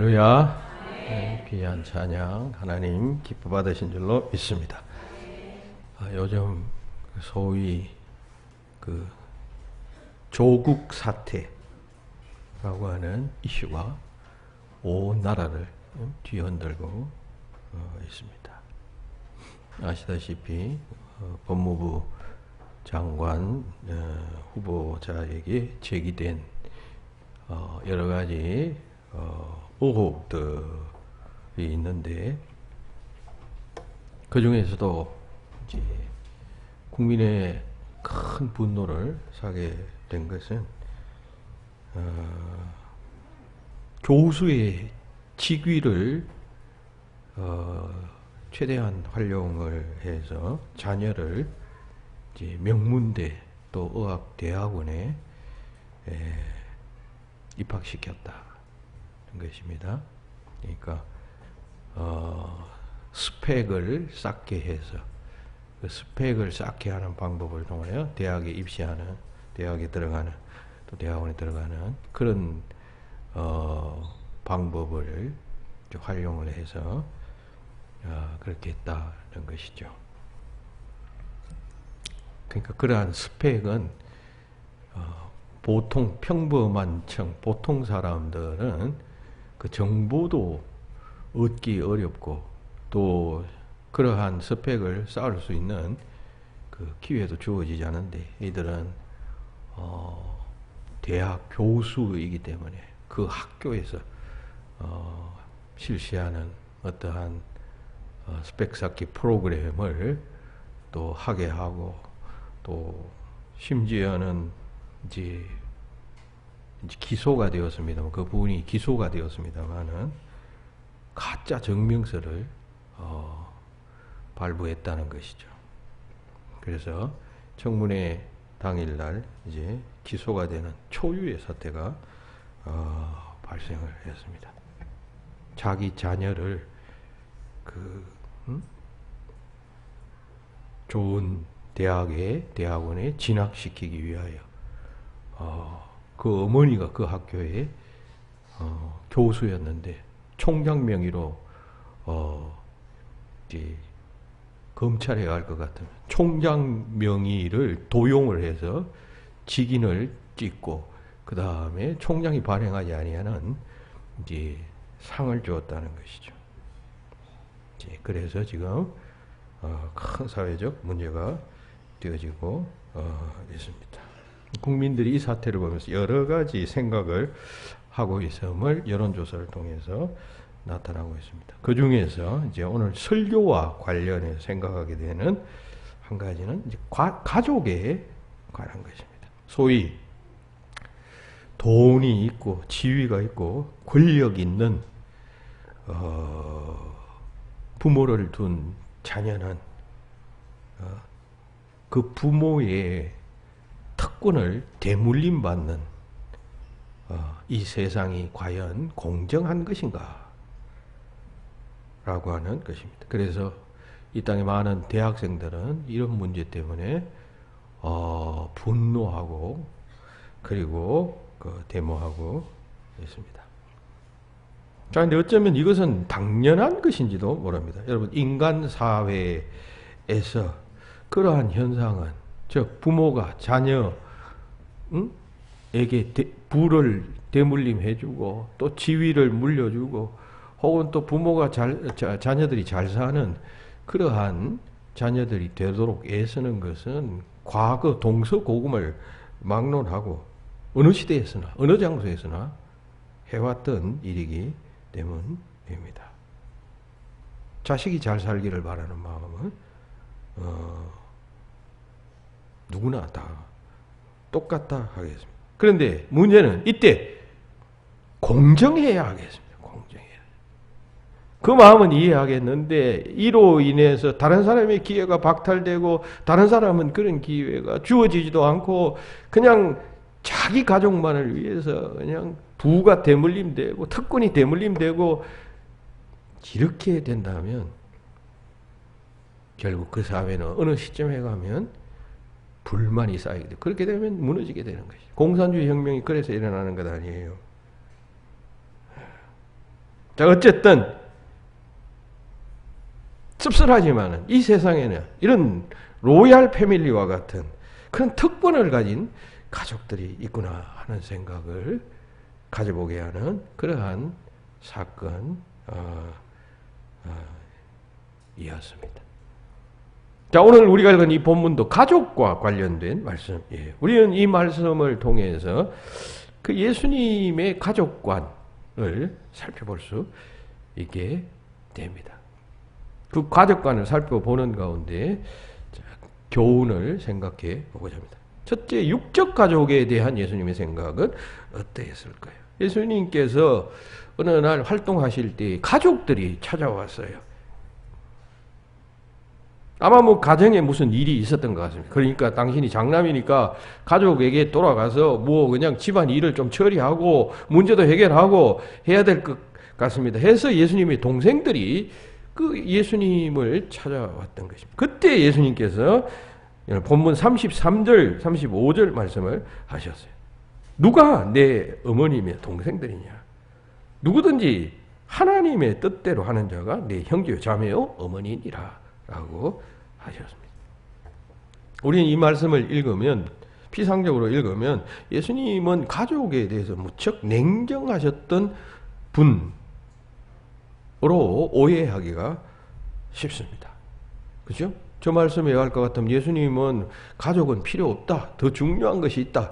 할렐루야. 네, 귀한 찬양 하나님 기뻐 받으신 줄로 믿습니다. 요즘 소위 그 조국 사태라고 하는 이슈가 온 나라를 뒤흔들고 있습니다. 아시다시피 법무부 장관 후보자에게 제기된 여러 가지 의혹들이 있는데, 그 중에서도 이제 국민의 큰 분노를 사게 된 것은 교수의 직위를 최대한 활용을 해서 자녀를 이제 명문대 또 의학대학원에 입학시켰다는 것입니다. 그러니까 스펙을 쌓게 해서 그 스펙을 쌓게 하는 방법을 통하여 대학에 입시하는, 대학에 들어가는, 또 대학원에 들어가는 그런 방법을 활용을 해서 그렇게 했다는 것이죠. 그러니까 그러한 스펙은 보통 평범한 보통 사람들은 그 정보도 얻기 어렵고 또 그러한 스펙을 쌓을 수 있는 그 기회도 주어지지 않은데, 이들은 대학 교수이기 때문에 그 학교에서 실시하는 어떠한 스펙 쌓기 프로그램을 또 하게 하고, 또 심지어는 이제 기소가 되었습니다. 그 부분이 기소가 되었습니다만은 가짜 증명서를 발부했다는 것이죠. 그래서 청문회 당일날 이제 기소가 되는 초유의 사태가 발생을 했습니다. 자기 자녀를 좋은 대학원에 진학시키기 위하여 그 어머니가 그 학교에 교수였는데 총장 명의로 이제 검찰에 갈 것 같으면 총장 명의를 도용을 해서 직인을 찍고 그 다음에 총장이 발행하지 아니하는 이제 상을 주었다는 것이죠. 이제 그래서 지금 큰 사회적 문제가 되어지고 있습니다. 국민들이 이 사태를 보면서 여러 가지 생각을 하고 있음을 여론조사를 통해서 나타나고 있습니다. 그 중에서 이제 오늘 설교와 관련해서 생각하게 되는 한 가지는 이제 가족에 관한 것입니다. 소위 돈이 있고 지위가 있고 권력 있는 부모를 둔 자녀는 그 부모의 특권을 대물림 받는 이 세상이 과연 공정한 것인가? 라고 하는 것입니다. 그래서 이 땅의 많은 대학생들은 이런 문제 때문에 분노하고 그리고 데모하고 있습니다. 자, 근데 어쩌면 이것은 당연한 것인지도 모릅니다. 여러분, 인간 사회에서 그러한 현상은, 즉 부모가 자녀에게 부를 대물림해주고 또 지위를 물려주고, 혹은 또 부모가 자녀들이 잘 사는 그러한 자녀들이 되도록 애쓰는 것은 과거 동서고금을 막론하고 어느 시대에서나 어느 장소에서나 해왔던 일이기 때문입니다. 자식이 잘 살기를 바라는 마음은 누구나 다 똑같다 하겠습니다. 그런데 문제는 이때 공정해야 하겠습니다. 공정해야. 그 마음은 이해하겠는데 이로 인해서 다른 사람의 기회가 박탈되고 다른 사람은 그런 기회가 주어지지도 않고 그냥 자기 가족만을 위해서 그냥 부가 대물림되고 특권이 대물림되고 이렇게 된다면 결국 그 사회는 어느 시점에 가면 불만이 쌓이게 돼요. 그렇게 되면 무너지게 되는 것이죠. 공산주의 혁명이 그래서 일어나는 것 아니에요. 자, 어쨌든 씁쓸하지만은 이 세상에는 이런 로얄 패밀리와 같은 그런 특권을 가진 가족들이 있구나 하는 생각을 가져보게 하는 그러한 사건 이었습니다. 자, 오늘 우리가 읽은 이 본문도 가족과 관련된 말씀이에요. 우리는 이 말씀을 통해서 그 예수님의 가족관을 살펴볼 수 있게 됩니다. 그 가족관을 살펴보는 가운데 교훈을 생각해 보고자 합니다. 첫째, 육적 가족에 대한 예수님의 생각은 어떠했을까요? 예수님께서 어느 날 활동하실 때 가족들이 찾아왔어요. 아마 뭐 가정에 무슨 일이 있었던 것 같습니다. 그러니까 당신이 장남이니까 가족에게 돌아가서 뭐 그냥 집안 일을 좀 처리하고 문제도 해결하고 해야 될 것 같습니다. 해서 예수님의 동생들이 그 예수님을 찾아왔던 것입니다. 그때 예수님께서 본문 33절, 35절 말씀을 하셨어요. 누가 내 어머니며 동생들이냐? 누구든지 하나님의 뜻대로 하는 자가 내 형제요 자매요 어머니니라 라고 하셨습니다. 우리는 이 말씀을 읽으면, 피상적으로 읽으면 예수님은 가족에 대해서 무척 냉정하셨던 분으로 오해하기가 쉽습니다. 그죠? 저 말씀에 의할 것 같으면 예수님은 가족은 필요 없다. 더 중요한 것이 있다.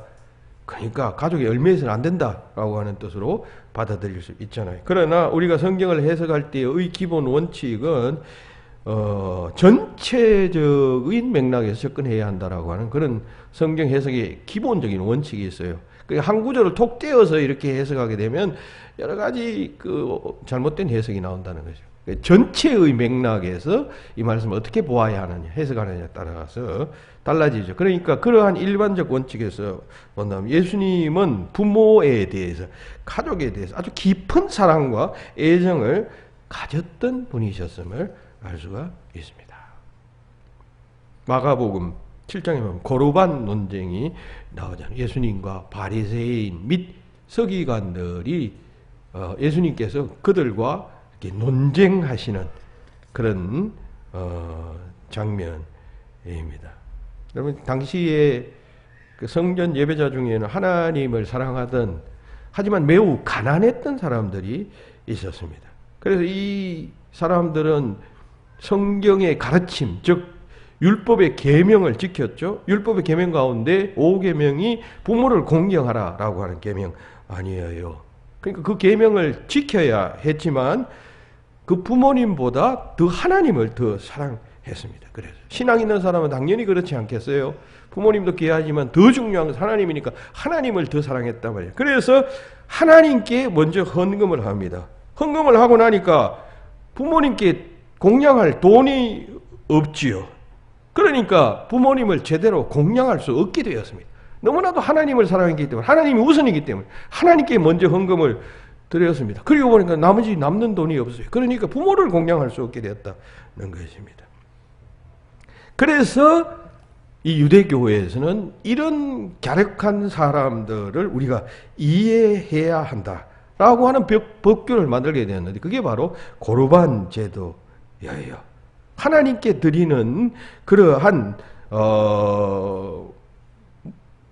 그러니까 가족의 열매에서는 안 된다라고 하는 뜻으로 받아들일 수 있잖아요. 그러나 우리가 성경을 해석할 때의 기본 원칙은 전체적인 맥락에서 접근해야 한다라고 하는 그런 성경 해석의 기본적인 원칙이 있어요. 한 구절을 톡 떼어서 이렇게 해석하게 되면 여러 가지 그 잘못된 해석이 나온다는 거죠. 전체의 맥락에서 이 말씀을 어떻게 보아야 하느냐, 해석하느냐에 따라서 달라지죠. 그러니까 그러한 일반적 원칙에서 본다면 예수님은 부모에 대해서, 가족에 대해서 아주 깊은 사랑과 애정을 가졌던 분이셨음을 알 수가 있습니다. 마가복음 7장에 보면 고르반 논쟁이 나오잖아요. 예수님과 바리새인 및 서기관들이 예수님께서 그들과 이렇게 논쟁하시는 그런 장면입니다. 여러분, 당시에 그 성전 예배자 중에는 하나님을 사랑하던, 하지만 매우 가난했던 사람들이 있었습니다. 그래서 이 사람들은 성경의 가르침, 즉 율법의 계명을 지켰죠. 율법의 계명 가운데 5계명이 부모를 공경하라라고 하는 계명 아니에요. 그러니까 그 계명을 지켜야 했지만 그 부모님보다 더 하나님을 더 사랑했습니다. 그래서 신앙 있는 사람은 당연히 그렇지 않겠어요? 부모님도 귀하지만 더 중요한 것은 하나님이니까 하나님을 더 사랑했단 말이에요. 그래서 하나님께 먼저 헌금을 합니다. 헌금을 하고 나니까 부모님께 공양할 돈이 없지요. 그러니까 부모님을 제대로 공양할 수 없게 되었습니다. 너무나도 하나님을 사랑했기 때문에, 하나님이 우선이기 때문에 하나님께 먼저 헌금을 드렸습니다. 그리고 보니까 나머지 남는 돈이 없어요. 그러니까 부모를 공양할 수 없게 되었다는 것입니다. 그래서 이 유대교회에서는 이런 갸륵한 사람들을 우리가 이해해야 한다라고 하는 법규를 만들게 되었는데, 그게 바로 고르반 제도예요. 하나님께 드리는 그러한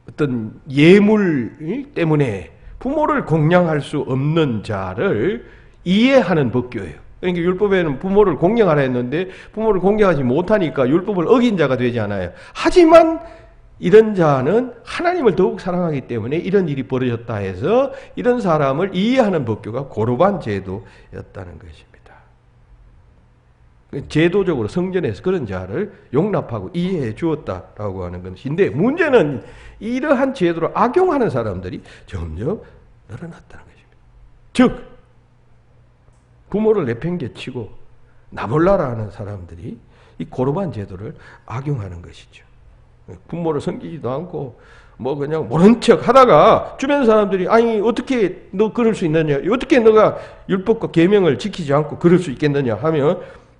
어떤 예물 때문에 부모를 공양할 수 없는 자를 이해하는 법규예요. 그러니까 율법에는 부모를 공양하라 했는데 부모를 공양하지 못하니까 율법을 어긴 자가 되지 않아요. 하지만 이런 자는 하나님을 더욱 사랑하기 때문에 이런 일이 벌어졌다 해서 이런 사람을 이해하는 법규가 고르반 제도였다는 것입니다. 제도적으로 성전에서 그런 자를 용납하고 이해해 주었다라고 하는 것인데, 문제는 이러한 제도를 악용하는 사람들이 점점 늘어났다는 것입니다. 즉 부모를 내팽개치고 나몰라라 하는 사람들이 이 고르반 제도를 악용하는 것이죠. 부모를 섬기지도 않고 뭐 그냥 모른 척 하다가 주변 사람들이 아니 어떻게 너 그럴 수 있느냐, 어떻게 너가 율법과 계명을 지키지 않고 그럴 수 있겠느냐 하면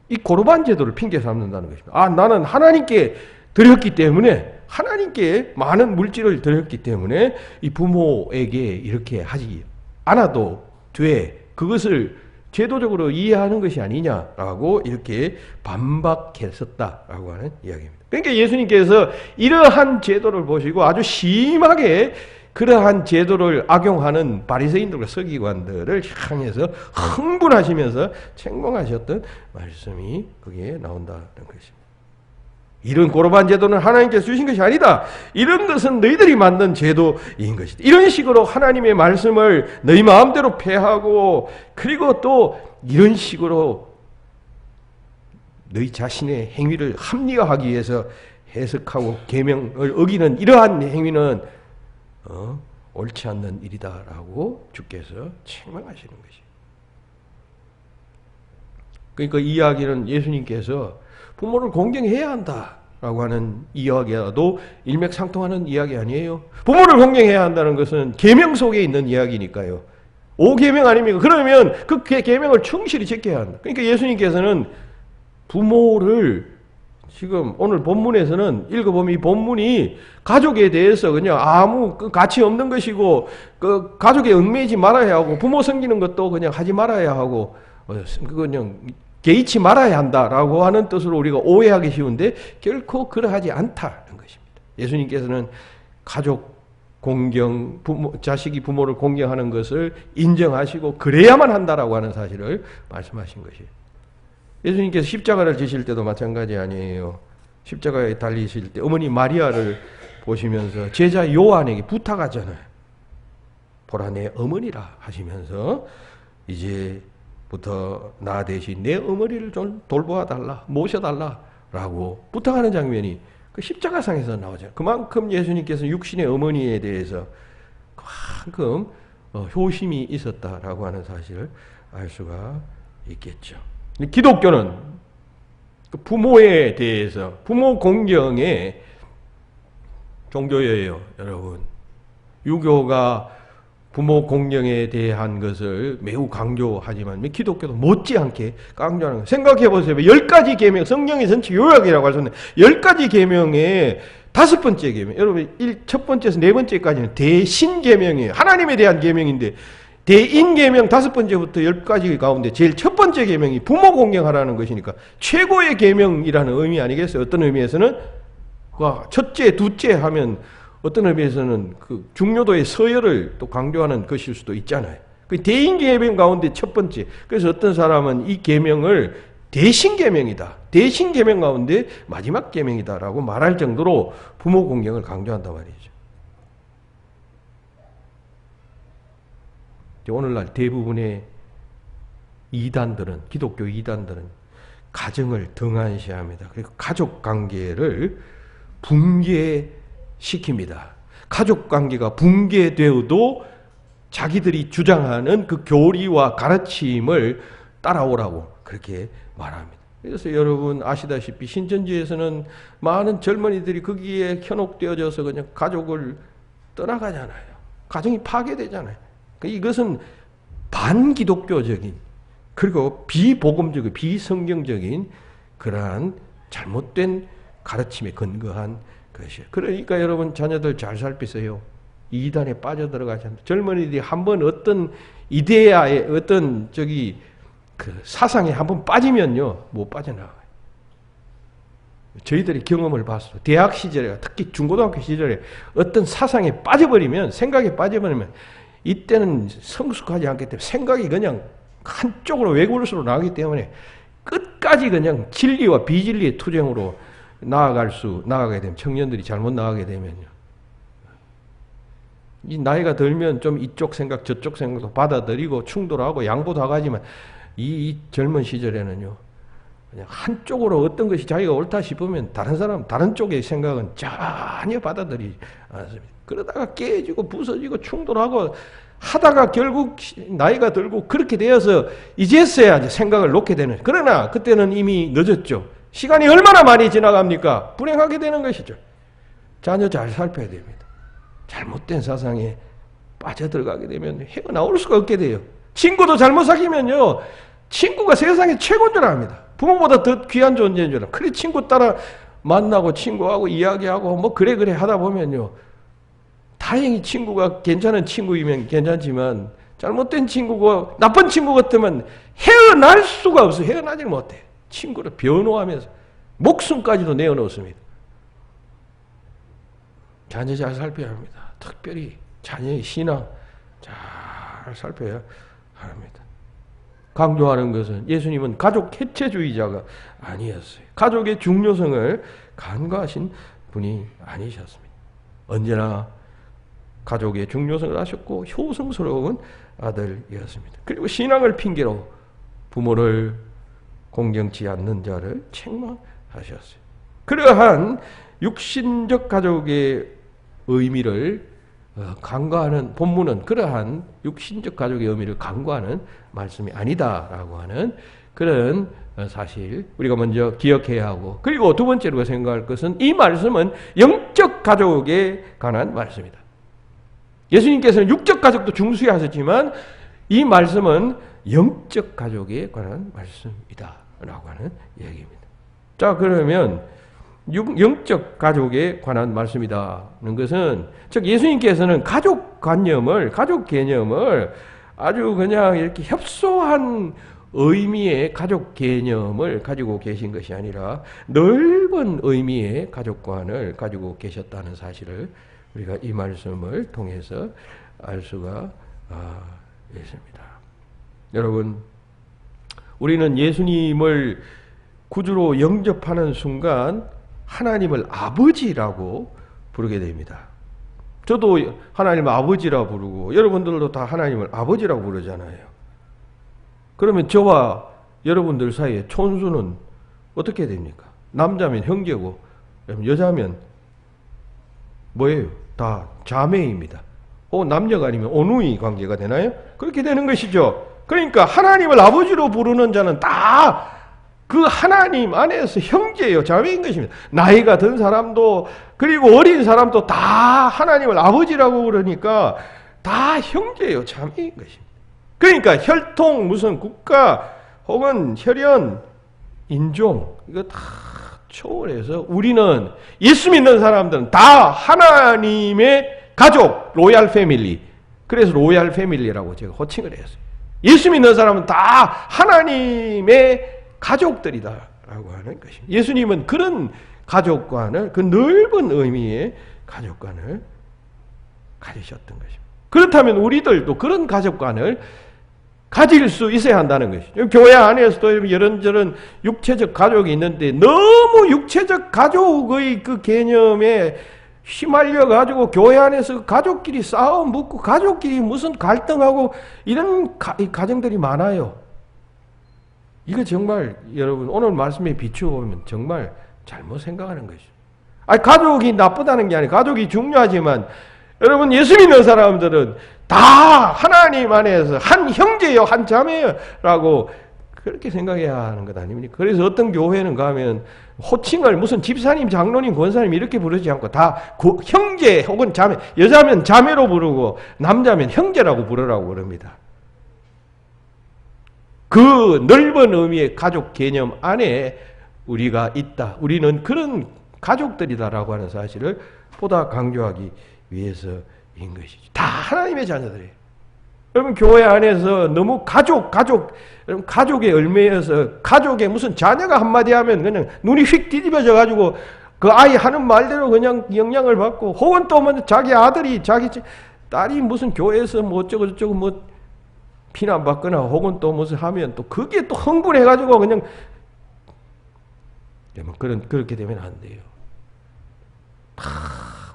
이 고르반 제도를 핑계 삼는다는 것입니다. 아, 나는 하나님께 드렸기 때문에, 하나님께 많은 물질을 드렸기 때문에 이 부모에게 이렇게 하지 않아도 돼. 그것을 제도적으로 이해하는 것이 아니냐라고 이렇게 반박했었다라고 하는 이야기입니다. 그러니까 예수님께서 이러한 제도를 보시고 아주 심하게 그러한 제도를 악용하는 바리새인들과 서기관들을 향해서 흥분하시면서 책망하셨던 말씀이 거기에 나온다는 것입니다. 이런 고르반 제도는 하나님께서 주신 것이 아니다. 이런 것은 너희들이 만든 제도인 것이다. 이런 식으로 하나님의 말씀을 너희 마음대로 폐하고 그리고 또 이런 식으로 너희 자신의 행위를 합리화하기 위해서 해석하고 계명을 어기는 이러한 행위는 옳지 않는 일이다라고 주께서 책망하시는 것이에요. 그러니까 이 이야기는 예수님께서 부모를 공경해야 한다라고 하는 이야기와도 일맥상통하는 이야기 아니에요. 부모를 공경해야 한다는 것은 계명 속에 있는 이야기니까요. 5계명 아닙니까? 그러면 그 계명을 충실히 지켜야 한다. 그러니까 예수님께서는 부모를 지금 오늘 본문에서는 읽어보면 이 본문이 가족에 대해서 그냥 아무 가치 없는 것이고 그 가족에 얽매이지 말아야 하고 부모 섬기는 것도 그냥 하지 말아야 하고 그냥 개의치 말아야 한다라고 하는 뜻으로 우리가 오해하기 쉬운데 결코 그러하지 않다는 것입니다. 예수님께서는 가족 공경, 자식이 부모를 공경하는 것을 인정하시고 그래야만 한다라고 하는 사실을 말씀하신 것이에요. 예수님께서 십자가를 지실 때도 마찬가지 아니에요. 십자가에 달리실 때 어머니 마리아를 보시면서 제자 요한에게 부탁하잖아요. 보라 내 어머니라 하시면서 이제부터 나 대신 내 어머니를 좀 돌보아 달라, 모셔달라라고 부탁하는 장면이 그 십자가상에서 나오죠. 그만큼 예수님께서 육신의 어머니에 대해서 그만큼 효심이 있었다라고 하는 사실을 알 수가 있겠죠. 기독교는 부모에 대해서 부모 공경의 종교예요, 여러분. 유교가 부모 공경에 대한 것을 매우 강조하지만 기독교도 못지않게 강조하는 거예요. 생각해 보세요. 10가지 계명, 성경의 전체 요약이라고 할 수 있는 10가지 계명의 5번째 계명. 여러분, 첫 번째에서 4번째까지는 대신 계명이에요. 하나님에 대한 계명인데 대인 계명 5번째부터 10가지 가운데 제일 첫 번째 계명이 부모 공경하라는 것이니까 최고의 계명이라는 의미 아니겠어요? 어떤 의미에서는 첫째, 둘째 하면 어떤 의미에서는 그 중요도의 서열을 또 강조하는 것일 수도 있잖아요. 그 대인 계명 가운데 첫 번째. 그래서 어떤 사람은 이 계명을 대신 계명이다. 대신 계명 가운데 마지막 계명이다라고 말할 정도로 부모 공경을 강조한단 말이죠. 오늘날 대부분의 이단들은, 기독교 이단들은 가정을 등한시합니다. 그리고 가족 관계를 붕괴시킵니다. 가족 관계가 붕괴되어도 자기들이 주장하는 그 교리와 가르침을 따라오라고 그렇게 말합니다. 그래서 여러분 아시다시피 신천지에서는 많은 젊은이들이 거기에 현혹되어져서 그냥 가족을 떠나가잖아요. 가정이 파괴되잖아요. 이것은 반기독교적인 그리고 비복음적인 비성경적인 그러한 잘못된 가르침에 근거한 것이에요. 그러니까 여러분 자녀들 잘 살피세요. 이단에 빠져들어가지 않는 젊은이들이 한번 어떤 이데아에 어떤 그 사상에 한번 빠지면요 못 빠져나가요. 저희들이 경험을 봤어요. 대학 시절에 특히 중고등학교 시절에 어떤 사상에 빠져버리면 생각에 빠져버리면 이때는 성숙하지 않기 때문에 생각이 그냥 한쪽으로 외골수로 나가기 때문에 끝까지 그냥 진리와 비진리의 투쟁으로 나아가게 되면 청년들이 잘못 나가게 되면요. 이 나이가 들면 좀 이쪽 생각 저쪽 생각도 받아들이고 충돌하고 양보도 하지만 이 젊은 시절에는요. 그냥 한쪽으로 어떤 것이 자기가 옳다 싶으면 다른 사람 다른 쪽의 생각은 전혀 받아들이지 않습니다. 그러다가 깨지고 부서지고 충돌하고 하다가 결국 나이가 들고 그렇게 되어서 이제서야 이제 생각을 놓게 되는. 그러나 그때는 이미 늦었죠. 시간이 얼마나 많이 지나갑니까? 불행하게 되는 것이죠. 자녀 잘 살펴야 됩니다. 잘못된 사상에 빠져들어가게 되면 해가 나올 수가 없게 돼요. 친구도 잘못 사귀면요. 친구가 세상에 최고인 줄 압니다. 부모보다 더 귀한 존재인 줄 압니다. 그래 친구 따라 만나고 친구하고 이야기하고 뭐 그래 하다 보면요. 다행히 친구가 괜찮은 친구이면 괜찮지만 잘못된 친구고 나쁜 친구 같으면 헤어날 수가 없어요. 헤어나지 못해. 친구를 변호하면서 목숨까지도 내어놓습니다. 자녀 잘 살펴야 합니다. 특별히 자녀의 신앙 잘 살펴야 합니다. 강조하는 것은 예수님은 가족 해체주의자가 아니었어요. 가족의 중요성을 간과하신 분이 아니셨습니다. 언제나 가족의 중요성을 아셨고 효성스러운 아들이었습니다. 그리고 신앙을 핑계로 부모를 공경치 않는 자를 책망하셨어요. 그러한 육신적 가족의 의미를 간과하는 본문은 그러한 육신적 가족의 의미를 간과하는 말씀이 아니다라고 하는 그런 사실 우리가 먼저 기억해야 하고, 그리고 두 번째로 생각할 것은 이 말씀은 영적 가족에 관한 말씀이다. 예수님께서는 육적 가족도 중시하셨지만 이 말씀은 영적 가족에 관한 말씀이다 라고 하는 얘기입니다. 자, 그러면 영적 가족에 관한 말씀이다는 것은, 즉 예수님께서는 가족 관념을, 가족 개념을 아주 그냥 이렇게 협소한 의미의 가족 개념을 가지고 계신 것이 아니라 넓은 의미의 가족관을 가지고 계셨다는 사실을 우리가 이 말씀을 통해서 알 수가 있습니다. 여러분, 우리는 예수님을 구주로 영접하는 순간 하나님을 아버지라고 부르게 됩니다. 저도 하나님을 아버지라 부르고 여러분들도 다 하나님을 아버지라고 부르잖아요. 그러면 저와 여러분들 사이에 촌수는 어떻게 됩니까? 남자면 형제고 여자면 뭐예요? 다 자매입니다. 남녀가 아니면 오누이 관계가 되나요? 그렇게 되는 것이죠. 그러니까 하나님을 아버지로 부르는 자는 다 그 하나님 안에서 형제예요. 자매인 것입니다. 나이가 든 사람도 그리고 어린 사람도 다 하나님을 아버지라고 그러니까 다 형제예요. 자매인 것입니다. 그러니까 혈통, 무슨 국가 혹은 혈연, 인종 이거 다 초월해서 우리는 예수 믿는 사람들은 다 하나님의 가족, 로얄 패밀리. 그래서 로얄 패밀리라고 제가 호칭을 했어요. 예수 믿는 사람은 다 하나님의 가족들이다라고 하는 것입니다. 예수님은 그런 가족관을, 그 넓은 의미의 가족관을 가지셨던 것입니다. 그렇다면 우리들도 그런 가족관을 가질 수 있어야 한다는 것이죠. 교회 안에서도 이런저런 육체적 가족이 있는데 너무 육체적 가족의 그 개념에 휘말려 가지고 교회 안에서 가족끼리 싸움 묻고 가족끼리 무슨 갈등하고 이런 가정들이 많아요. 이거 정말 여러분 오늘 말씀에 비추어보면 정말 잘못 생각하는 것이죠. 가족이 나쁘다는 게 아니라 가족이 중요하지만 여러분 예수 믿는 사람들은 다 하나님 안에서 한 형제요 한 자매요 라고 그렇게 생각해야 하는 것 아닙니까? 그래서 어떤 교회는 가면 호칭을 무슨 집사님, 장로님, 권사님 이렇게 부르지 않고 다 형제 혹은 자매, 여자면 자매로 부르고 남자면 형제라고 부르라고 그럽니다. 그 넓은 의미의 가족 개념 안에 우리가 있다. 우리는 그런 가족들이다라고 하는 사실을 보다 강조하기 위해서인 것이죠. 다 하나님의 자녀들이에요. 여러분 교회 안에서 너무 여러분 가족의 열매여서 가족의 무슨 자녀가 한마디 하면 그냥 눈이 휙 뒤집어져 가지고 그 아이 하는 말대로 그냥 영향을 받고 혹은 또 뭐 자기 아들이 자기 딸이 무슨 교회에서 뭐 어쩌고 저쩌고 뭐 비난받거나 혹은 또 무슨 하면 또 그게 또 흥분해 가지고 그냥 그렇게 되면 안 돼요.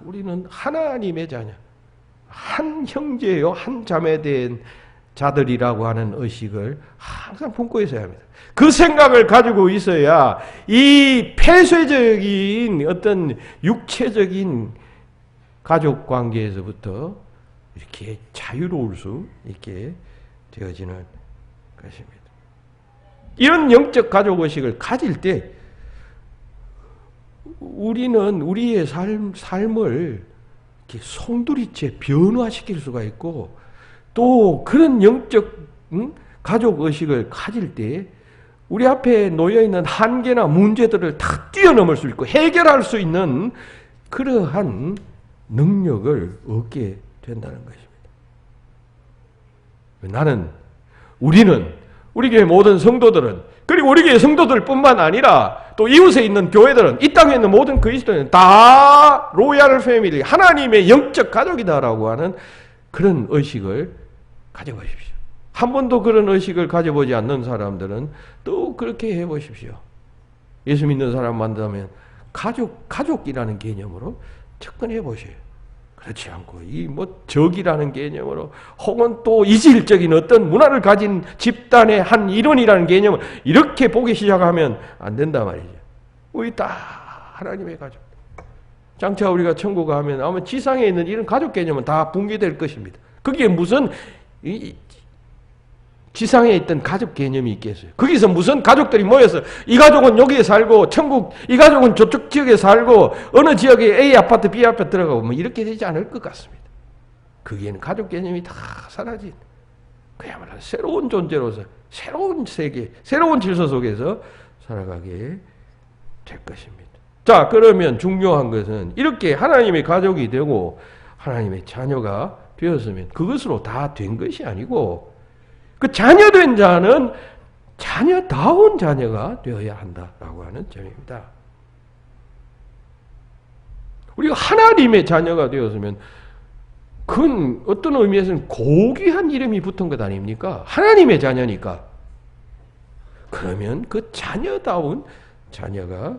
우리는 하나님의 자녀, 한 형제요, 한 자매된 자들이라고 하는 의식을 항상 품고 있어야 합니다. 그 생각을 가지고 있어야 이 폐쇄적인 어떤 육체적인 가족 관계에서부터 이렇게 자유로울 수 있게 되어지는 것입니다. 이런 영적 가족 의식을 가질 때 우리는 우리의 삶을 이렇게 송두리째 변화시킬 수가 있고 또 그런 영적 가족 의식을 가질 때 우리 앞에 놓여있는 한계나 문제들을 다 뛰어넘을 수 있고 해결할 수 있는 그러한 능력을 얻게 된다는 것입니다. 우리는, 우리 교회 모든 성도들은, 그리고 우리 교회 성도들뿐만 아니라 또 이웃에 있는 교회들은, 이 땅에 있는 모든 그리스도인은 다 로얄 패밀리, 하나님의 영적 가족이다라고 하는 그런 의식을 가져보십시오. 한 번도 그런 의식을 가져보지 않는 사람들은 또 그렇게 해보십시오. 예수 믿는 사람 만나면 가족이라는 개념으로 접근해 보세요. 그렇지 않고 적이라는 개념으로, 혹은 또 이질적인 어떤 문화를 가진 집단의 한 일원이라는 개념을 이렇게 보기 시작하면 안 된단 말이죠. 우리 다 하나님의 가족. 장차 우리가 천국 가면 아마 지상에 있는 이런 가족 개념은 다 붕괴될 것입니다. 그게 무슨 지상에 있던 가족 개념이 있겠어요? 거기서 무슨 가족들이 모여서 이 가족은 여기에 살고 천국, 이 가족은 저쪽 지역에 살고 어느 지역에 A 아파트, B 아파트 들어가고 뭐 이렇게 되지 않을 것 같습니다. 거기에는 가족 개념이 다 사라진, 그야말로 새로운 존재로서 새로운 세계, 새로운 질서 속에서 살아가게 될 것입니다. 자, 그러면 중요한 것은 이렇게 하나님의 가족이 되고 하나님의 자녀가 되었으면 그것으로 다 된 것이 아니고, 그 자녀된 자는 자녀다운 자녀가 되어야 한다라고 하는 점입니다. 우리가 하나님의 자녀가 되었으면 그건 어떤 의미에서는 고귀한 이름이 붙은 것 아닙니까? 하나님의 자녀니까. 그러면 그 자녀다운 자녀가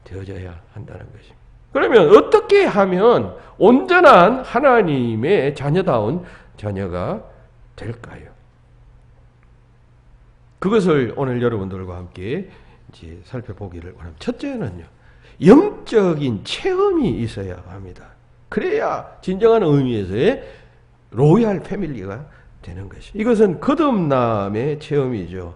되어져야 한다는 것입니다. 그러면 어떻게 하면 온전한 하나님의 자녀다운 자녀가 될까요? 그것을 오늘 여러분들과 함께 이제 살펴보기를 원합니다. 첫째는요, 영적인 체험이 있어야 합니다. 그래야 진정한 의미에서의 로얄 패밀리가 되는 것이. 이것은 거듭남의 체험이죠.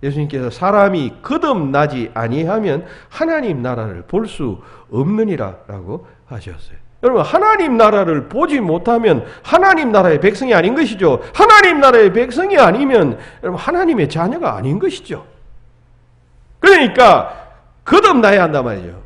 예수님께서 사람이 거듭나지 아니하면 하나님 나라를 볼 수 없느니라라고 하셨어요. 여러분, 하나님 나라를 보지 못하면 하나님 나라의 백성이 아닌 것이죠. 하나님 나라의 백성이 아니면 여러분 하나님의 자녀가 아닌 것이죠. 그러니까 거듭나야 한단 말이죠.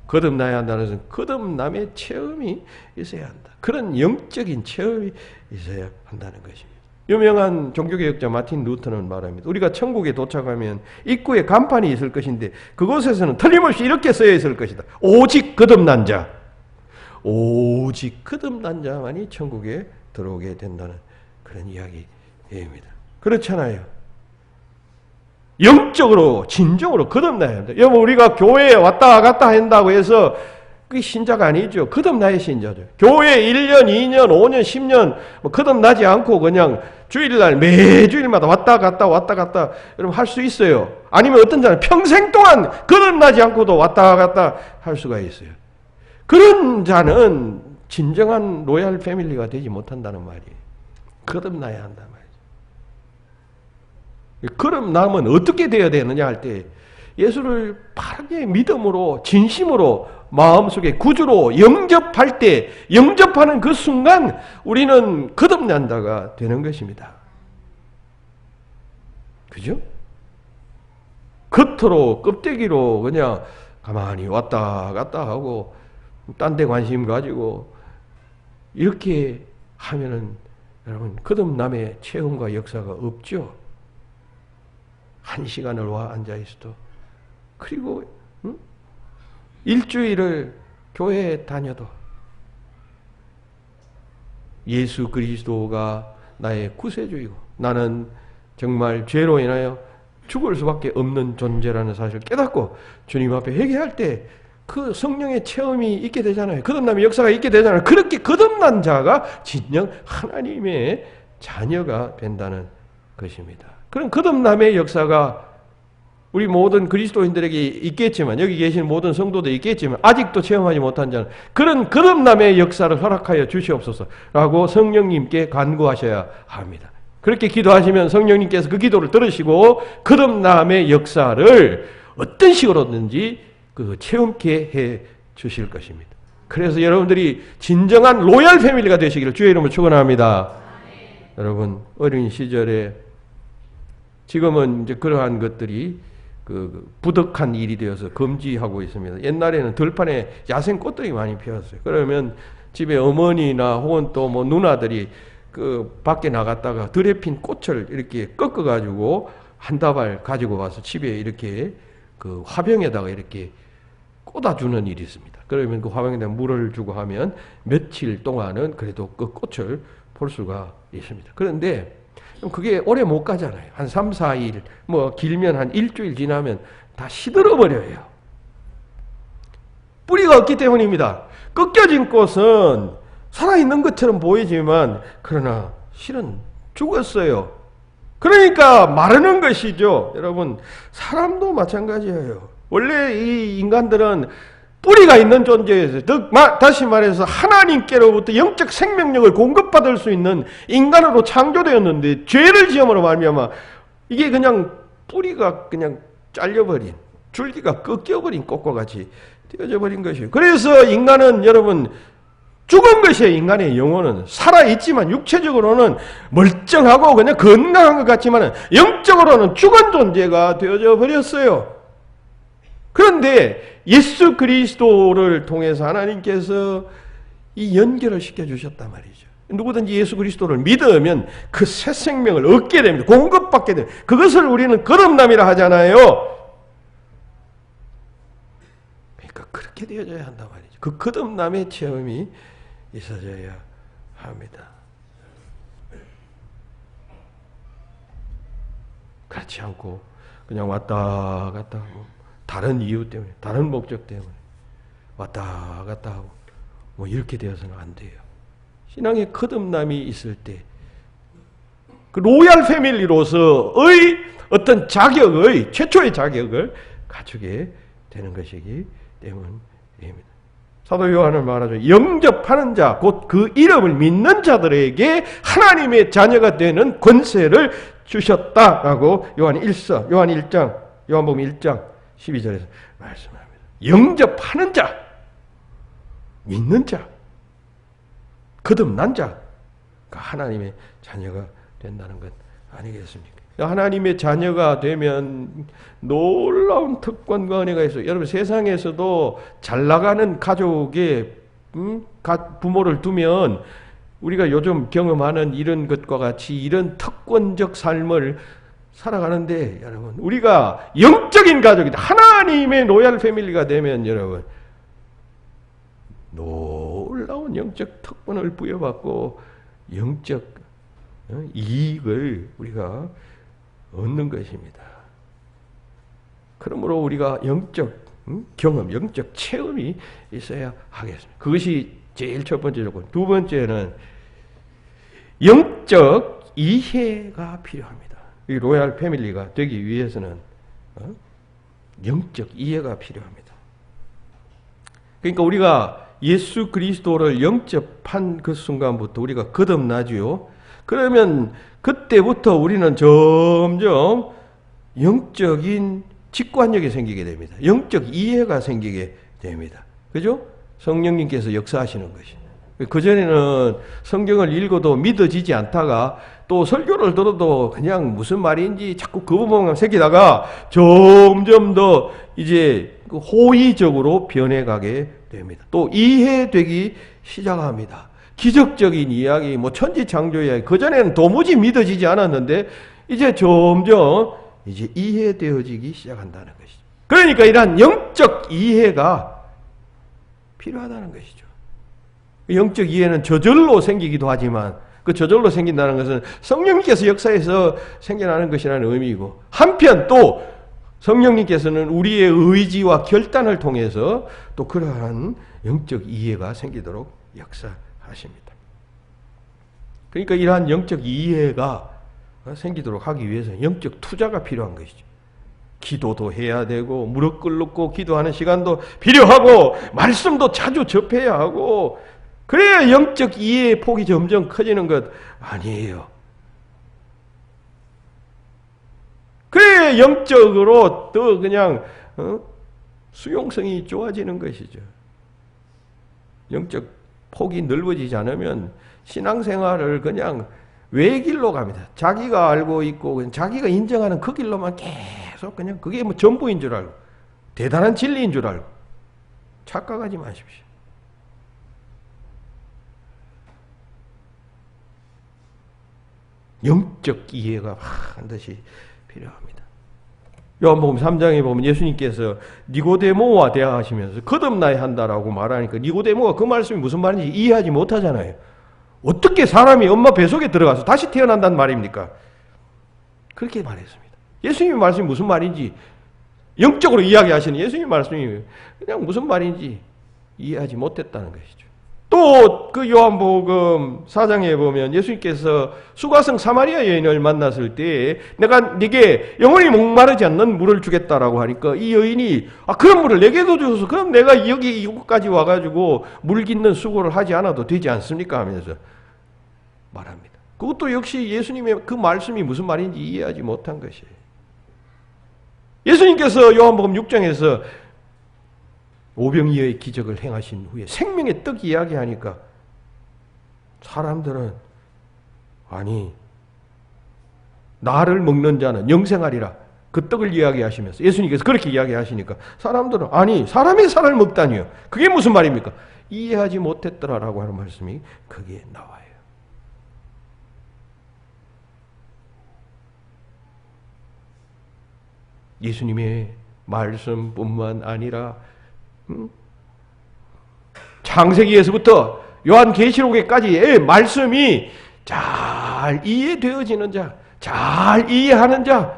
거듭나야 한다는 것은 거듭남의 체험이 있어야 한다. 그런 영적인 체험이 있어야 한다는 것입니다. 유명한 종교개혁자 마틴 루터는 말합니다. 우리가 천국에 도착하면 입구에 간판이 있을 것인데 그곳에서는 틀림없이 이렇게 쓰여 있을 것이다. 오직 거듭난 자. 오직 거듭난 자만이 천국에 들어오게 된다는 그런 이야기입니다. 그렇잖아요. 영적으로 진정으로 거듭나야 한다. 여러분, 우리가 교회에 왔다 갔다 한다고 해서 그게 신자가 아니죠. 거듭나야 신자죠. 교회 1년, 2년, 5년, 10년 거듭나지 않고 그냥 주일날 매주일마다 왔다 갔다 여러분 할 수 있어요. 아니면 어떤 자는 평생 동안 거듭나지 않고도 왔다 갔다 할 수가 있어요. 그런 자는 진정한 로얄 패밀리가 되지 못한다는 말이에요. 거듭나야 한단 말이죠. 거듭나면 어떻게 되어야 되느냐 할 때 예수를 바르게 믿음으로 진심으로 마음속에 구주로 영접할 때, 영접하는 그 순간 우리는 거듭난 자가 되는 것입니다. 그죠? 겉으로 껍데기로 그냥 가만히 왔다 갔다 하고 딴 데 관심 가지고 이렇게 하면은 여러분 거듭남의 체험과 역사가 없죠. 한 시간을 와 앉아 있어도, 그리고 일주일을 교회에 다녀도 예수 그리스도가 나의 구세주이고 나는 정말 죄로 인하여 죽을 수밖에 없는 존재라는 사실을 깨닫고 주님 앞에 회개할 때 그 성령의 체험이 있게 되잖아요. 거듭남의 역사가 있게 되잖아요. 그렇게 거듭난 자가 진정 하나님의 자녀가 된다는 것입니다. 그런 거듭남의 역사가 우리 모든 그리스도인들에게 있겠지만, 여기 계신 모든 성도도 있겠지만 아직도 체험하지 못한 자는 그런 거듭남의 역사를 허락하여 주시옵소서라고 성령님께 간구하셔야 합니다. 그렇게 기도하시면 성령님께서 그 기도를 들으시고 거듭남의 역사를 어떤 식으로든지 그 체험케 해 주실 것입니다. 그래서 여러분들이 진정한 로얄 패밀리가 되시기를 주의 이름으로 축원합니다. 여러분, 어린 시절에 지금은 이제 그러한 것들이 그 부덕한 일이 되어서 금지하고 있습니다. 옛날에는 들판에 야생 꽃들이 많이 피었어요. 그러면 집에 어머니나 혹은 또 뭐 누나들이 그 밖에 나갔다가 들에 핀 꽃을 이렇게 꺾어가지고 한 다발 가지고 와서 집에 이렇게 그 화병에다가 이렇게 꽂아주는 일이 있습니다. 그러면 그 화병에다 물을 주고 하면 며칠 동안은 그래도 그 꽃을 볼 수가 있습니다. 그런데 그게 오래 못 가잖아요. 한 3, 4일, 뭐 길면 한 일주일 지나면 다 시들어버려요. 뿌리가 없기 때문입니다. 꺾여진 꽃은 살아있는 것처럼 보이지만 그러나 실은 죽었어요. 그러니까 마르는 것이죠. 여러분, 사람도 마찬가지예요. 원래 이 인간들은 뿌리가 있는 존재에서, 다시 말해서 하나님께로부터 영적 생명력을 공급받을 수 있는 인간으로 창조되었는데 죄를 지음으로 말미암아 이게 그냥 뿌리가 그냥 잘려버린, 줄기가 꺾여버린 꽃과 같이 되어져 버린 것이에요. 그래서 인간은 여러분 죽은 것이에요. 인간의 영혼은 살아있지만 육체적으로는 멀쩡하고 그냥 건강한 것 같지만 영적으로는 죽은 존재가 되어져 버렸어요. 그런데 예수 그리스도를 통해서 하나님께서 이 연결을 시켜주셨단 말이죠. 누구든지 예수 그리스도를 믿으면 그 새 생명을 얻게 됩니다. 공급받게 됩니다. 그것을 우리는 거듭남이라 하잖아요. 그러니까 그렇게 되어져야 한단 말이죠. 그 거듭남의 체험이 있어져야 합니다. 그렇지 않고 그냥 왔다 갔다 하고 다른 이유 때문에, 다른 목적 때문에 왔다 갔다 하고 뭐 이렇게 되어서는 안 돼요. 신앙의 거듭남이 있을 때 그 로얄 패밀리로서의 어떤 자격의 최초의 자격을 갖추게 되는 것이기 때문입니다. 사도 요한은 말하죠. 영접하는 자, 곧 그 이름을 믿는 자들에게 하나님의 자녀가 되는 권세를 주셨다라고 요한복음 1장 12절에서 말씀합니다. 영접하는 자, 믿는 자, 거듭난 자가 하나님의 자녀가 된다는 것 아니겠습니까? 하나님의 자녀가 되면 놀라운 특권과 은혜가 있어요. 여러분, 세상에서도 잘 나가는 가족의 부모를 두면 우리가 요즘 경험하는 이런 것과 같이 이런 특권적 삶을 살아가는데, 여러분, 우리가 영적인 가족이다, 하나님의 로얄 패밀리가 되면 여러분 놀라운 영적 특권을 부여받고 영적 이익을 우리가 얻는 것입니다. 그러므로 우리가 영적 경험, 영적 체험이 있어야 하겠습니다. 그것이 제일 첫 번째 조건. 두 번째는 영적 이해가 필요합니다. 이 로얄 패밀리가 되기 위해서는 영적 이해가 필요합니다. 그러니까 우리가 예수 그리스도를 영접한 그 순간부터 우리가 거듭나지요. 그러면 그때부터 우리는 점점 영적인 직관력이 생기게 됩니다. 영적 이해가 생기게 됩니다. 그죠? 성령님께서 역사하시는 것이. 그전에는 성경을 읽어도 믿어지지 않다가 또 설교를 들어도 그냥 무슨 말인지 자꾸 그 부분만 새기다가 점점 더 이제 호의적으로 변해가게 됩니다. 또 이해되기 시작합니다. 기적적인 이야기, 뭐 천지창조 이야기, 그전에는 도무지 믿어지지 않았는데 이제 점점 이제 이해되어지기 시작한다는 것이죠. 그러니까 이러한 영적 이해가 필요하다는 것이죠. 영적 이해는 저절로 생기기도 하지만 그 저절로 생긴다는 것은 성령님께서 역사에서 생겨나는 것이라는 의미이고, 한편 또 성령님께서는 우리의 의지와 결단을 통해서 또 그러한 영적 이해가 생기도록 역사하십니다. 그러니까 이러한 영적 이해가 생기도록 하기 위해서 영적 투자가 필요한 것이죠. 기도도 해야 되고 무릎 꿇고 기도하는 시간도 필요하고 말씀도 자주 접해야 하고, 그래야 영적 이해의 폭이 점점 커지는 것 아니에요. 그래야 영적으로 더 그냥 수용성이 좋아지는 것이죠. 영적 폭이 넓어지지 않으면 신앙생활을 그냥 외길로 갑니다. 자기가 알고 있고 자기가 인정하는 그 길로만 계속 그냥 그게 뭐 전부인 줄 알고 대단한 진리인 줄 알고 착각하지 마십시오. 영적 이해가 반드시 필요합니다. 요한복음 3장에 보면 예수님께서 니고데모와 대화하시면서 거듭나야 한다라고 말하니까 니고데모가 그 말씀이 무슨 말인지 이해하지 못하잖아요. 어떻게 사람이 엄마 뱃속에 들어가서 다시 태어난다는 말입니까? 그렇게 말했습니다. 예수님의 말씀이 무슨 말인지 영적으로 이야기하시는 예수님의 말씀이 그냥 무슨 말인지 이해하지 못했다는 것이죠. 또 그 요한복음 4장에 보면 예수님께서 수가성 사마리아 여인을 만났을 때 내가 네게 영원히 목마르지 않는 물을 주겠다라고 하니까 이 여인이 그런 물을 내게도 줘서 그럼 내가 여기 이곳까지 와가지고 물 깃는 수고를 하지 않아도 되지 않습니까? 하면서 말합니다. 그것도 역시 예수님의 그 말씀이 무슨 말인지 이해하지 못한 것이에요. 예수님께서 요한복음 6장에서 오병이어의 기적을 행하신 후에 생명의 떡 이야기하니까 사람들은 아니 나를 먹는 자는 영생하리라 그 떡을 이야기하시면서 예수님께서 그렇게 이야기하시니까 사람들은 아니 사람의 살을 먹다니요 그게 무슨 말입니까? 이해하지 못했더라라고 하는 말씀이 거기에 나와요. 예수님의 말씀뿐만 아니라 창세기에서부터 요한계시록에까지의 말씀이 잘 이해되어지는 자, 잘 이해하는 자,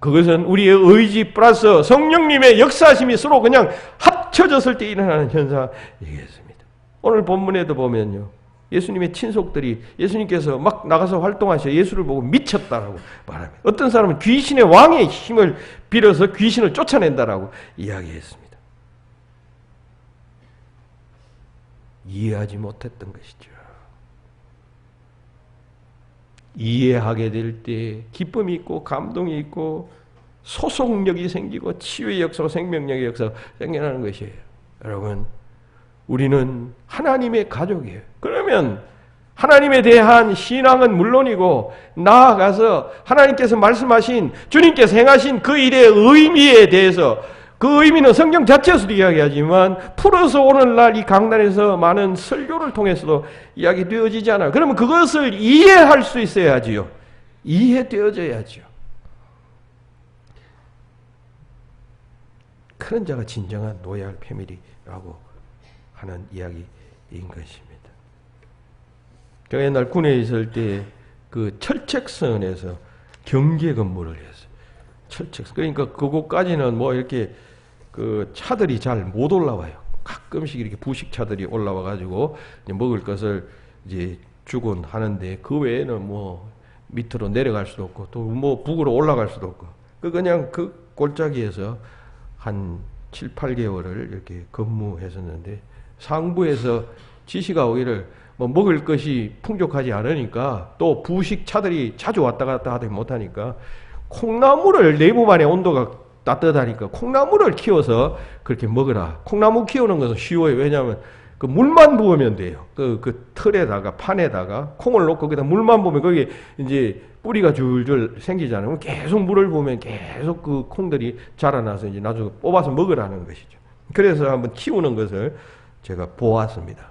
그것은 우리의 의지 플러스 성령님의 역사심이 서로 그냥 합쳐졌을 때 일어나는 현상이겠습니다. 오늘 본문에도 보면요, 예수님의 친속들이 예수님께서 막 나가서 활동하셔 예수를 보고 미쳤다라고 말합니다. 어떤 사람은 귀신의 왕의 힘을 빌어서 귀신을 쫓아낸다라고 이야기했습니다. 이해하지 못했던 것이죠. 이해하게 될 때 기쁨이 있고 감동이 있고 소속력이 생기고 치유의 역사와 생명력의 역사가 생겨나는 것이에요. 여러분, 우리는 하나님의 가족이에요. 그러면 하나님에 대한 신앙은 물론이고 나아가서 하나님께서 말씀하신 주님께서 행하신 그 일의 의미에 대해서 그 의미는 성경 자체에서도 이야기하지만 풀어서 오늘날 이 강단에서 많은 설교를 통해서도 이야기되어지지 않아요. 그러면 그것을 이해할 수 있어야지요. 이해되어져야지요. 그런 자가 진정한 로얄 패밀리라고 하는 이야기인 것입니다. 제가 옛날 군에 있을 때 그 철책선에서 경계 근무를 했어요. 철책선. 그러니까 그곳까지는 뭐 이렇게 그 차들이 잘 못 올라와요. 가끔씩 이렇게 부식차들이 올라와가지고 이제 먹을 것을 이제 주곤 하는데 그 외에는 뭐 밑으로 내려갈 수도 없고 또 뭐 북으로 올라갈 수도 없고 그냥 그 골짜기에서 한 7, 8개월을 이렇게 근무했었는데 상부에서 지시가 오기를 뭐 먹을 것이 풍족하지 않으니까 또 부식차들이 자주 왔다 갔다 하지 못하니까 콩나물을 내부만의 온도가 따뜻하니까 콩나물을 키워서 그렇게 먹으라. 콩나물 키우는 것은 쉬워요. 왜냐하면 그 물만 부으면 돼요. 그 틀에다가 판에다가 콩을 놓고 거기다 물만 부으면 거기 이제 뿌리가 줄줄 생기잖아요. 계속 물을 부으면 계속 그 콩들이 자라나서 이제 나중에 뽑아서 먹으라는 것이죠. 그래서 한번 키우는 것을 제가 보았습니다.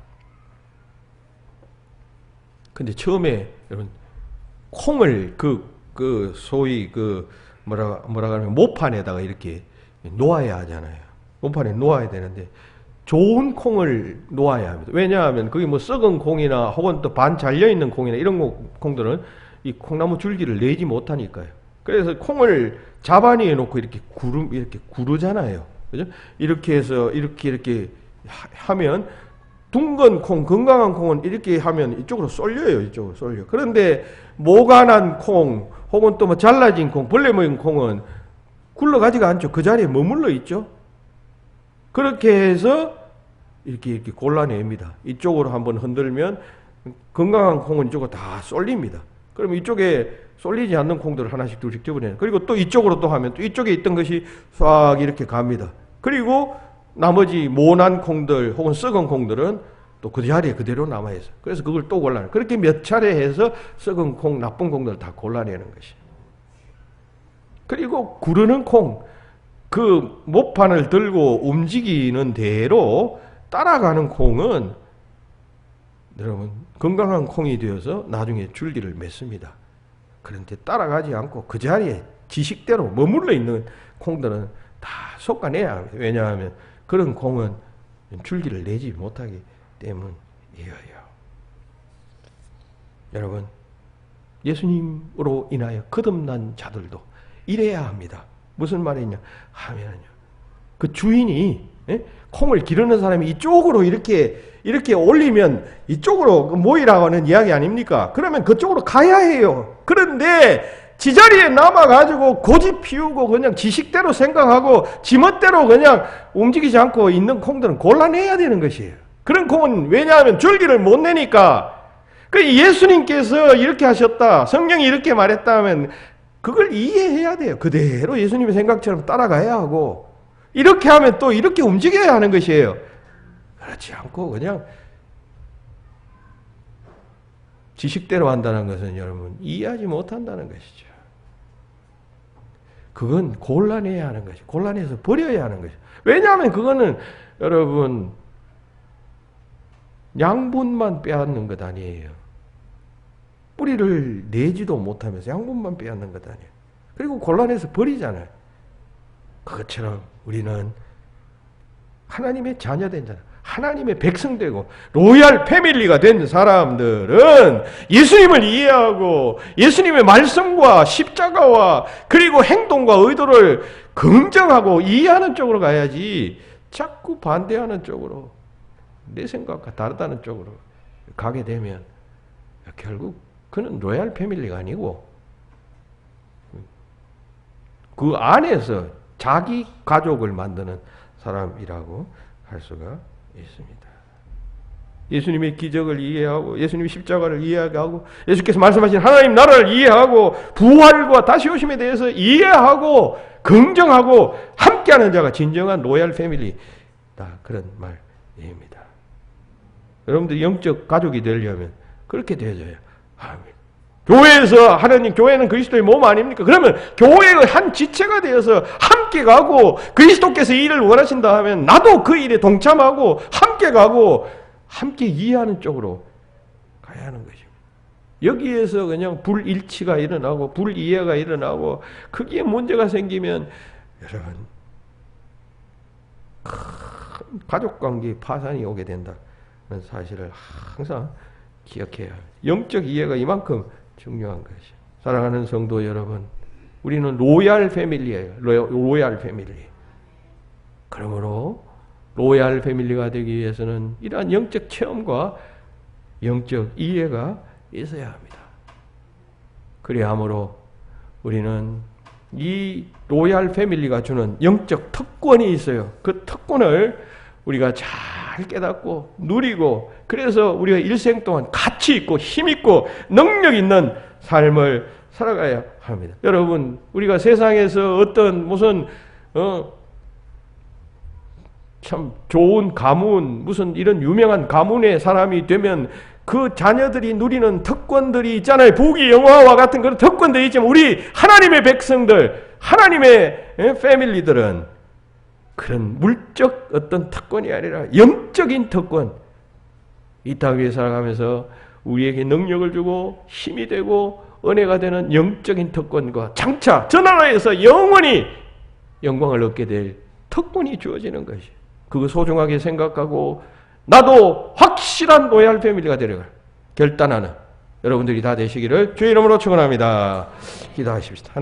근데 처음에 여러분 콩을 그 소위 그 뭐라 그러면 모판에다가 이렇게 놓아야 하잖아요. 모판에 놓아야 되는데 좋은 콩을 놓아야 합니다. 왜냐하면 그게 뭐 썩은 콩이나 혹은 또 반 잘려 있는 콩이나 이런 콩들은 이 콩나무 줄기를 내지 못하니까요. 그래서 콩을 자반위에 놓고 이렇게 구르잖아요. 그죠? 이렇게 해서 이렇게 하면 둥근 콩, 건강한 콩은 이렇게 하면 이쪽으로 쏠려요. 이쪽으로 쏠려. 그런데 모가 난 콩, 혹은 또 뭐 잘라진 콩, 벌레 모인 콩은 굴러가지가 않죠. 그 자리에 머물러 있죠. 그렇게 해서 이렇게 골라냅니다. 이쪽으로 한번 흔들면 건강한 콩은 이쪽으로 다 쏠립니다. 그럼 이쪽에 쏠리지 않는 콩들을 하나씩 둘씩 집어내는. 그리고 또 이쪽으로 또 하면 또 이쪽에 있던 것이 싹 이렇게 갑니다. 그리고 나머지 모난 콩들 혹은 썩은 콩들은 또 그 자리에 그대로 남아있어요. 그래서 그걸 또 골라내요. 그렇게 몇 차례 해서 썩은 콩, 나쁜 콩들을 다 골라내는 것이에요. 그리고 구르는 콩, 그 모판을 들고 움직이는 대로 따라가는 콩은 여러분 건강한 콩이 되어서 나중에 줄기를 맺습니다. 그런데 따라가지 않고 그 자리에 지식대로 머물러 있는 콩들은 다 솎아내야 합니다. 왜냐하면 그런 콩은 줄기를 내지 못하기 때문이에요. 여러분, 예수님으로 인하여 거듭난 자들도 이래야 합니다. 무슨 말이냐 하면요, 그 주인이 콩을 기르는 사람이 이쪽으로 이렇게 올리면 이쪽으로 모이라고 하는 이야기 아닙니까? 그러면 그쪽으로 가야 해요. 그런데 지자리에 남아가지고 고집 피우고 그냥 지식대로 생각하고 지멋대로 그냥 움직이지 않고 있는 콩들은 곤란해야 되는 것이에요. 그런 콩은 왜냐하면 줄기를 못 내니까. 그 예수님께서 이렇게 하셨다, 성령이 이렇게 말했다 하면 그걸 이해해야 돼요. 그대로 예수님의 생각처럼 따라가야 하고, 이렇게 하면 또 이렇게 움직여야 하는 것이에요. 그렇지 않고 그냥 지식대로 한다는 것은 여러분 이해하지 못한다는 것이죠. 그건 곤란해야 하는 것이죠. 곤란해서 버려야 하는 것이죠. 왜냐하면 그거는 여러분 양분만 빼앗는 것 아니에요. 뿌리를 내지도 못하면서 양분만 빼앗는 것 아니에요. 그리고 곤란해서 버리잖아요. 그것처럼 우리는 하나님의 자녀된 자들, 하나님의 백성되고 로얄 패밀리가 된 사람들은 예수님을 이해하고 예수님의 말씀과 십자가와 그리고 행동과 의도를 긍정하고 이해하는 쪽으로 가야지, 자꾸 반대하는 쪽으로, 내 생각과 다르다는 쪽으로 가게 되면 결국 그는 로얄 패밀리가 아니고 그 안에서 자기 가족을 만드는 사람이라고 할 수가 있습니다. 예수님의 기적을 이해하고 예수님의 십자가를 이해하고 예수께서 말씀하신 하나님 나라를 이해하고 부활과 다시 오심에 대해서 이해하고 긍정하고 함께하는 자가 진정한 로얄 패밀리다, 그런 말입니다. 여러분들이 영적 가족이 되려면 그렇게 되어져야 합니다. 교회에서 하나님, 교회는 그리스도의 몸 아닙니까? 그러면 교회의 한 지체가 되어서 함께 가고 그리스도께서 이 일을 원하신다 하면 나도 그 일에 동참하고 함께 가고 함께 이해하는 쪽으로 가야 하는 것입니다. 여기에서 그냥 불일치가 일어나고 불이해가 일어나고 거기에 문제가 생기면 여러분 큰 가족관계 파산이 오게 된다는 사실을 항상 기억해야 합니다. 영적 이해가 이만큼 중요한 것이에요. 사랑하는 성도 여러분, 우리는 로얄 패밀리예요. 로얄 패밀리. 그러므로 로얄 패밀리가 되기 위해서는 이러한 영적 체험과 영적 이해가 있어야 합니다. 그리하므로 우리는 이 로얄 패밀리가 주는 영적 특권이 있어요. 그 특권을 우리가 잘 깨닫고 누리고, 그래서 우리가 일생 동안 가치 있고 힘 있고 능력 있는 삶을 살아가야 합니다. 여러분, 우리가 세상에서 어떤 무슨 참 좋은 가문, 무슨 이런 유명한 가문의 사람이 되면 그 자녀들이 누리는 특권들이 있잖아요. 부귀 영화와 같은 그런 특권들이 있지만 우리 하나님의 백성들, 하나님의 패밀리들은 그런 물적 어떤 특권이 아니라 영적인 특권, 이 땅 위에 살아가면서 우리에게 능력을 주고 힘이 되고 은혜가 되는 영적인 특권과 장차 저 나라에서 영원히 영광을 얻게 될 특권이 주어지는 것이, 그거 소중하게 생각하고 나도 확실한 로얄 패밀리가 되려고 결단하는 여러분들이 다 되시기를 주의 이름으로 축원합니다. 기도하십시다.